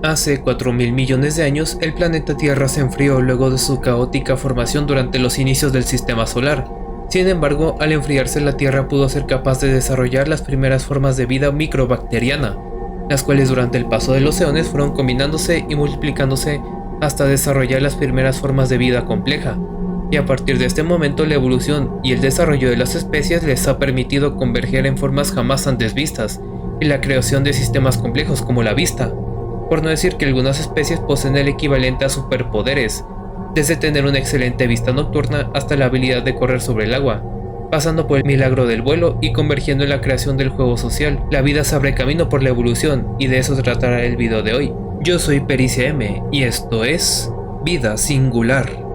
Hace 4.000 millones de años, el planeta Tierra se enfrió luego de su caótica formación durante los inicios del sistema solar. Sin embargo, al enfriarse, la Tierra pudo ser capaz de desarrollar las primeras formas de vida microbacteriana, las cuales durante el paso de los eones fueron combinándose y multiplicándose hasta desarrollar las primeras formas de vida compleja. Y a partir de este momento, la evolución y el desarrollo de las especies les ha permitido converger en formas jamás antes vistas, y la creación de sistemas complejos como la vista. Por no decir que algunas especies poseen el equivalente a superpoderes, desde tener una excelente vista nocturna hasta la habilidad de correr sobre el agua, pasando por el milagro del vuelo y convergiendo en la creación del juego social. La vida se abre camino por la evolución, y de eso tratará el video de hoy. Yo soy Pericia M, y esto es Vida Singular.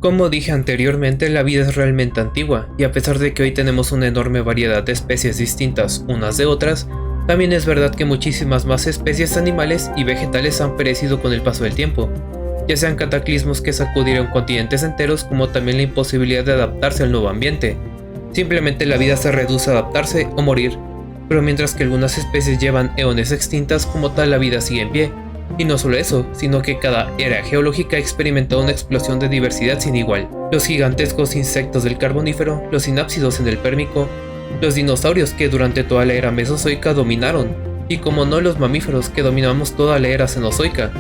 Como dije anteriormente, la vida es realmente antigua, y a pesar de que hoy tenemos una enorme variedad de especies distintas unas de otras, también es verdad que muchísimas más especies animales y vegetales han perecido con el paso del tiempo, ya sean cataclismos que sacudieron continentes enteros como también la imposibilidad de adaptarse al nuevo ambiente. Simplemente la vida se reduce a adaptarse o morir, pero mientras que algunas especies llevan eones extintas, como tal la vida sigue en pie. Y no solo eso, sino que cada era geológica ha experimentado una explosión de diversidad sin igual. Los gigantescos insectos del Carbonífero, los sinápsidos en el Pérmico, los dinosaurios que durante toda la era Mesozoica dominaron, y como no los mamíferos que dominamos toda la era Cenozoica.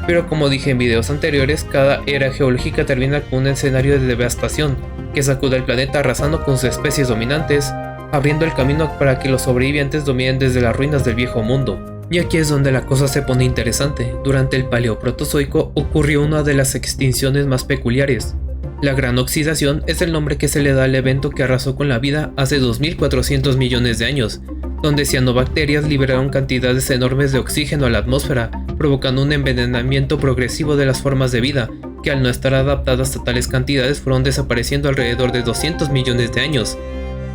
Pero como dije en videos anteriores, cada era geológica termina con un escenario de devastación que sacude al planeta arrasando con sus especies dominantes, abriendo el camino para que los sobrevivientes dominen desde las ruinas del viejo mundo. Y aquí es donde la cosa se pone interesante. Durante el Paleoproterozoico ocurrió una de las extinciones más peculiares. La Gran Oxidación es el nombre que se le da al evento que arrasó con la vida hace 2.400 millones de años, donde cianobacterias liberaron cantidades enormes de oxígeno a la atmósfera, provocando un envenenamiento progresivo de las formas de vida, que al no estar adaptadas a tales cantidades fueron desapareciendo alrededor de 200 millones de años,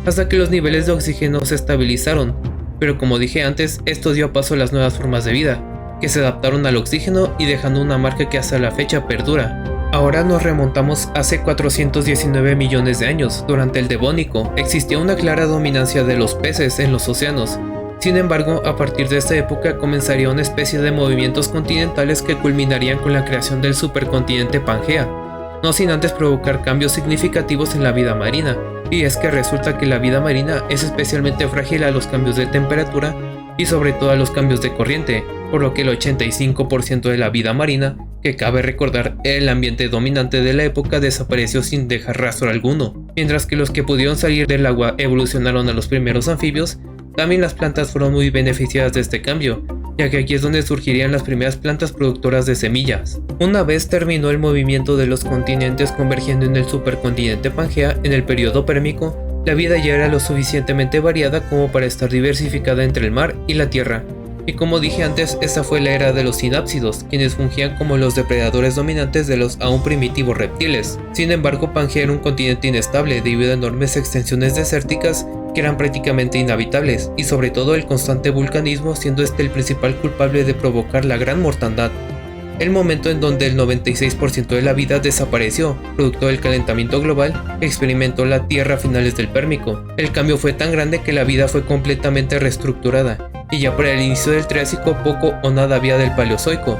hasta que los niveles de oxígeno se estabilizaron. Pero como dije antes, esto dio paso a las nuevas formas de vida, que se adaptaron al oxígeno y dejando una marca que hasta la fecha perdura. Ahora nos remontamos hace 419 millones de años. Durante el Devónico existía una clara dominancia de los peces en los océanos. Sin embargo, a partir de esta época comenzaría una especie de movimientos continentales que culminarían con la creación del supercontinente Pangea, no sin antes provocar cambios significativos en la vida marina. Y es que resulta que la vida marina es especialmente frágil a los cambios de temperatura y sobre todo a los cambios de corriente, por lo que el 85% de la vida marina, que cabe recordar era el ambiente dominante de la época, desapareció sin dejar rastro alguno. Mientras que los que pudieron salir del agua evolucionaron a los primeros anfibios, también las plantas fueron muy beneficiadas de este cambio, ya que aquí es donde surgirían las primeras plantas productoras de semillas. Una vez terminó el movimiento de los continentes convergiendo en el supercontinente Pangea en el periodo Pérmico, la vida ya era lo suficientemente variada como para estar diversificada entre el mar y la tierra. Y como dije antes, esta fue la era de los sinápsidos, quienes fungían como los depredadores dominantes de los aún primitivos reptiles. Sin embargo, Pangea era un continente inestable debido a enormes extensiones desérticas que eran prácticamente inhabitables, y sobre todo el constante vulcanismo siendo este el principal culpable de provocar la gran mortandad. El momento en donde el 96% de la vida desapareció, producto del calentamiento global que experimentó la Tierra a finales del Pérmico. El cambio fue tan grande que la vida fue completamente reestructurada, y ya para el inicio del Triásico poco o nada había del Paleozoico.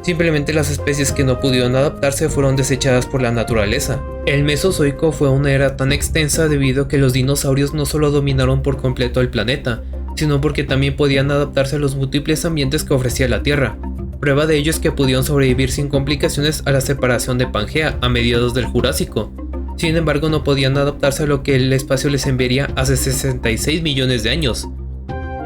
Simplemente las especies que no pudieron adaptarse fueron desechadas por la naturaleza. El Mesozoico fue una era tan extensa debido a que los dinosaurios no solo dominaron por completo el planeta, sino porque también podían adaptarse a los múltiples ambientes que ofrecía la Tierra. Prueba de ello es que pudieron sobrevivir sin complicaciones a la separación de Pangea a mediados del Jurásico. Sin embargo, no podían adaptarse a lo que el espacio les enviaría hace 66 millones de años.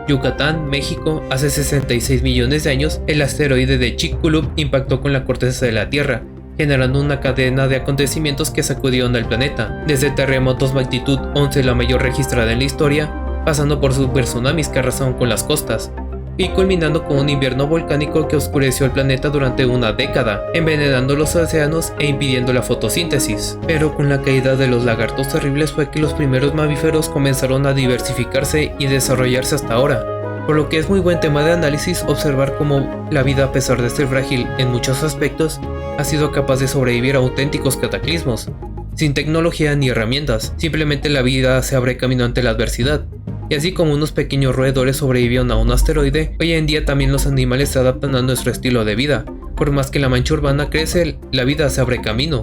Yucatán, México, hace 66 millones de años, el asteroide de Chicxulub impactó con la corteza de la Tierra, generando una cadena de acontecimientos que sacudieron al planeta, desde terremotos magnitud 11, la mayor registrada en la historia, pasando por super tsunamis que arrasaron con las costas, y culminando con un invierno volcánico que oscureció el planeta durante una década, envenenando los océanos e impidiendo la fotosíntesis. Pero con la caída de los lagartos terribles fue que los primeros mamíferos comenzaron a diversificarse y desarrollarse hasta ahora. por lo que es muy buen tema de análisis observar cómo la vida, a pesar de ser frágil en muchos aspectos, ha sido capaz de sobrevivir a auténticos cataclismos. Sin tecnología ni herramientas, simplemente la vida se abre camino ante la adversidad. Y así como unos pequeños roedores sobrevivieron a un asteroide, hoy en día también los animales se adaptan a nuestro estilo de vida. Por más que la mancha urbana crece, la vida se abre camino.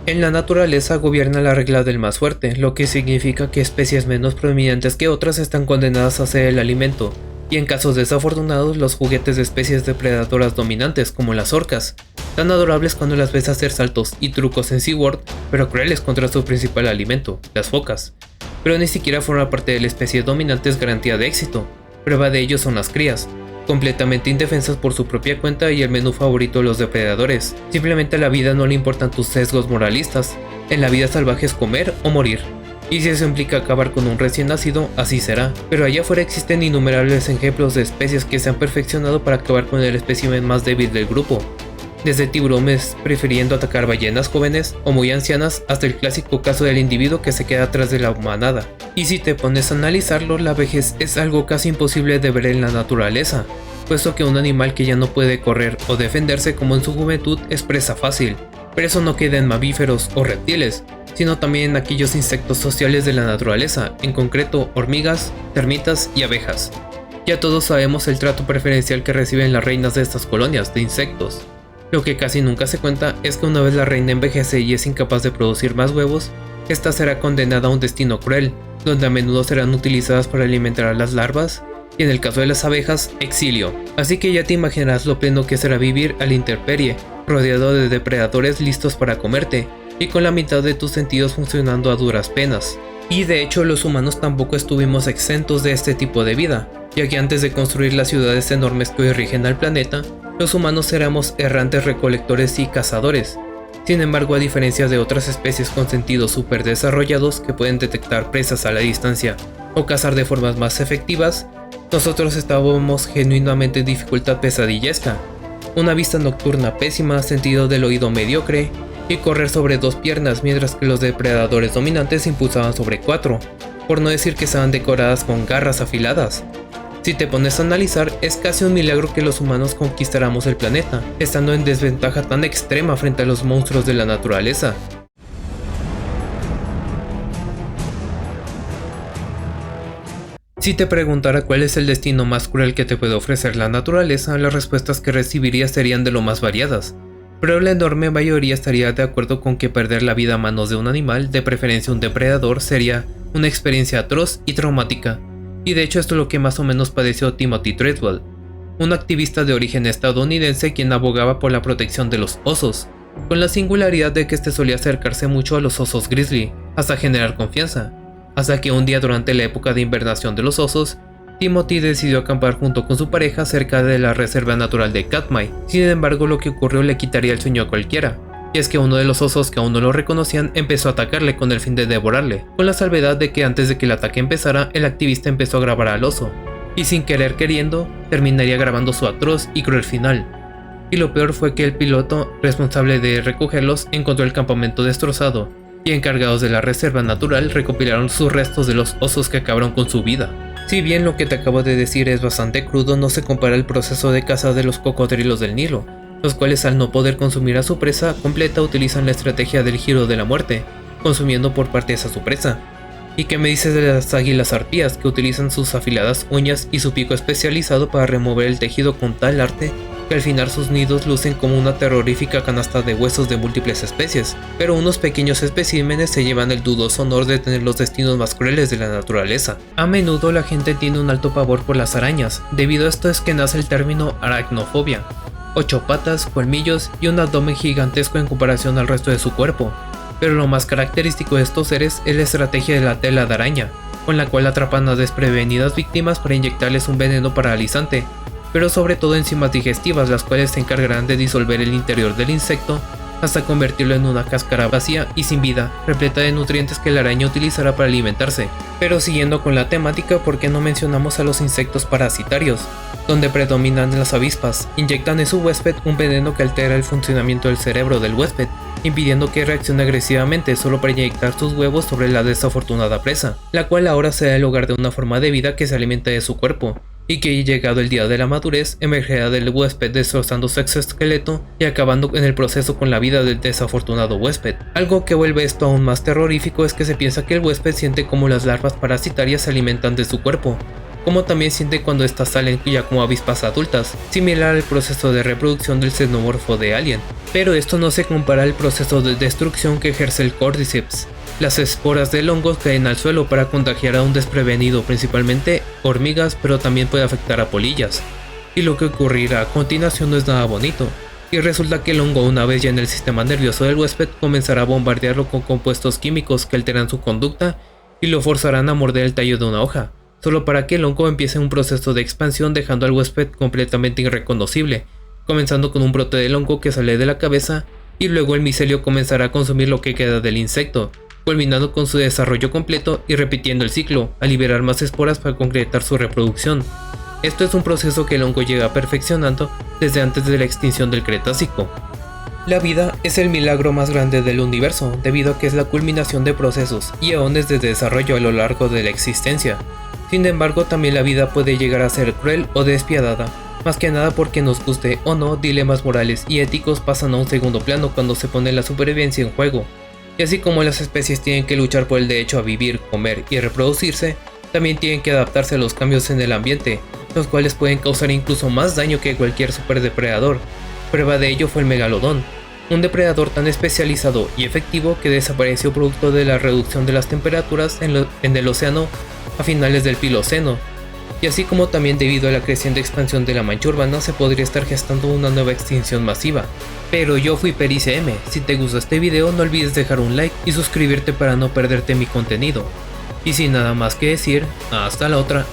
En la naturaleza gobierna la regla del más fuerte, lo que significa que especies menos prominentes que otras están condenadas a ser el alimento, y en casos desafortunados los juguetes de especies depredadoras dominantes como las orcas, tan adorables cuando las ves hacer saltos y trucos en SeaWorld, pero crueles contra su principal alimento, las focas. Pero ni siquiera formar parte de la especie dominante es garantía de éxito. Prueba de ello son las crías, completamente indefensas por su propia cuenta y el menú favorito de los depredadores. Simplemente a la vida no le importan tus sesgos moralistas, en la vida salvaje es comer o morir. Y si eso implica acabar con un recién nacido, así será. Pero allá afuera existen innumerables ejemplos de especies que se han perfeccionado para acabar con el espécimen más débil del grupo. Desde tiburones prefiriendo atacar ballenas jóvenes o muy ancianas hasta el clásico caso del individuo que se queda atrás de la manada. Y si te pones a analizarlo, la vejez es algo casi imposible de ver en la naturaleza, puesto que un animal que ya no puede correr o defenderse como en su juventud es presa fácil. Pero eso no queda en mamíferos o reptiles, sino también en aquellos insectos sociales de la naturaleza, en concreto hormigas, termitas y abejas. Ya todos sabemos el trato preferencial que reciben las reinas de estas colonias de insectos. Lo que casi nunca se cuenta es que una vez la reina envejece y es incapaz de producir más huevos, esta será condenada a un destino cruel, donde a menudo serán utilizadas para alimentar a las larvas, y en el caso de las abejas, exilio. Así que ya te imaginarás lo pleno que será vivir a la intemperie, rodeado de depredadores listos para comerte, y con la mitad de tus sentidos funcionando a duras penas. Y de hecho los humanos tampoco estuvimos exentos de este tipo de vida, ya que antes de construir las ciudades enormes que hoy rigen al planeta, los humanos éramos errantes recolectores y cazadores. Sin embargo, a diferencia de otras especies con sentidos súper desarrollados que pueden detectar presas a la distancia o cazar de formas más efectivas, nosotros estábamos genuinamente en dificultad pesadillesca, una vista nocturna pésima, sentido del oído mediocre y correr sobre dos piernas, mientras que los depredadores dominantes impulsaban sobre cuatro, por no decir que estaban decoradas con garras afiladas. Si te pones a analizar, es casi un milagro que los humanos conquistáramos el planeta, estando en desventaja tan extrema frente a los monstruos de la naturaleza. Si te preguntara cuál es el destino más cruel que te puede ofrecer la naturaleza, las respuestas que recibirías serían de lo más variadas, pero la enorme mayoría estaría de acuerdo con que perder la vida a manos de un animal, de preferencia un depredador, sería una experiencia atroz y traumática. Y de hecho esto es lo que más o menos padeció Timothy Treadwell, un activista de origen estadounidense quien abogaba por la protección de los osos, con la singularidad de que este solía acercarse mucho a los osos grizzly, hasta generar confianza, hasta que un día durante la época de invernación de los osos, Timothy decidió acampar junto con su pareja cerca de la reserva natural de Katmai. Sin embargo, lo que ocurrió le quitaría el sueño a cualquiera, y es que uno de los osos que aún no lo reconocían empezó a atacarle con el fin de devorarle, con la salvedad de que antes de que el ataque empezara, el activista empezó a grabar al oso, y sin querer queriendo, terminaría grabando su atroz y cruel final. Y lo peor fue que el piloto responsable de recogerlos encontró el campamento destrozado, y encargados de la reserva natural recopilaron sus restos de los osos que acabaron con su vida. Si bien lo que te acabo de decir es bastante crudo, no se compara el proceso de caza de los cocodrilos del Nilo, los cuales al no poder consumir a su presa completa utilizan la estrategia del giro de la muerte, consumiendo por partes a su presa. ¿Y qué me dices de las águilas arpías que utilizan sus afiladas uñas y su pico especializado para remover el tejido con tal arte que al final sus nidos lucen como una terrorífica canasta de huesos de múltiples especies? Pero unos pequeños especímenes se llevan el dudoso honor de tener los destinos más crueles de la naturaleza. A menudo la gente tiene un alto pavor por las arañas, debido a esto es que nace el término aracnofobia. 8 patas, colmillos y un abdomen gigantesco en comparación al resto de su cuerpo. Pero lo más característico de estos seres es la estrategia de la tela de araña, con la cual atrapan a desprevenidas víctimas para inyectarles un veneno paralizante, pero sobre todo enzimas digestivas, las cuales se encargarán de disolver el interior del insecto hasta convertirlo en una cáscara vacía y sin vida, repleta de nutrientes que la araña utilizará para alimentarse. Pero siguiendo con la temática, ¿por qué no mencionamos a los insectos parasitarios? Donde predominan las avispas, inyectan en su huésped un veneno que altera el funcionamiento del cerebro del huésped, impidiendo que reaccione agresivamente solo para inyectar sus huevos sobre la desafortunada presa, la cual ahora será el hogar de una forma de vida que se alimenta de su cuerpo, y que llegado el día de la madurez emergerá del huésped destrozando su exoesqueleto y acabando en el proceso con la vida del desafortunado huésped. Algo que vuelve esto aún más terrorífico es que se piensa que el huésped siente como las larvas parasitarias se alimentan de su cuerpo, como también siente cuando éstas salen ya como avispas adultas, similar al proceso de reproducción del xenomorfo de Alien. Pero esto no se compara al proceso de destrucción que ejerce el Cordyceps. Las esporas del hongo caen al suelo para contagiar a un desprevenido, principalmente hormigas, pero también puede afectar a polillas. Y lo que ocurrirá a continuación no es nada bonito. Y resulta que el hongo, una vez ya en el sistema nervioso del huésped, comenzará a bombardearlo con compuestos químicos que alteran su conducta y lo forzarán a morder el tallo de una hoja, solo para que el hongo empiece un proceso de expansión dejando al huésped completamente irreconocible, comenzando con un brote del hongo que sale de la cabeza y luego el micelio comenzará a consumir lo que queda del insecto, culminando con su desarrollo completo y repitiendo el ciclo, a liberar más esporas para concretar su reproducción. Esto es un proceso que el hongo llega perfeccionando desde antes de la extinción del Cretácico. La vida es el milagro más grande del universo, debido a que es la culminación de procesos y eones de desarrollo a lo largo de la existencia. Sin embargo, también la vida puede llegar a ser cruel o despiadada, más que nada porque nos guste o no, dilemas morales y éticos pasan a un segundo plano cuando se pone la supervivencia en juego. Y así como las especies tienen que luchar por el derecho a vivir, comer y reproducirse, también tienen que adaptarse a los cambios en el ambiente, los cuales pueden causar incluso más daño que cualquier superdepredador. Prueba de ello fue el megalodón, un depredador tan especializado y efectivo que desapareció producto de la reducción de las temperaturas en el océano a finales del Piloceno, y así como también debido a la creciente expansión de la mancha urbana se podría estar gestando una nueva extinción masiva. Pero yo fui PeriCM, si te gustó este video no olvides dejar un like y suscribirte para no perderte mi contenido. Y sin nada más que decir, hasta la otra.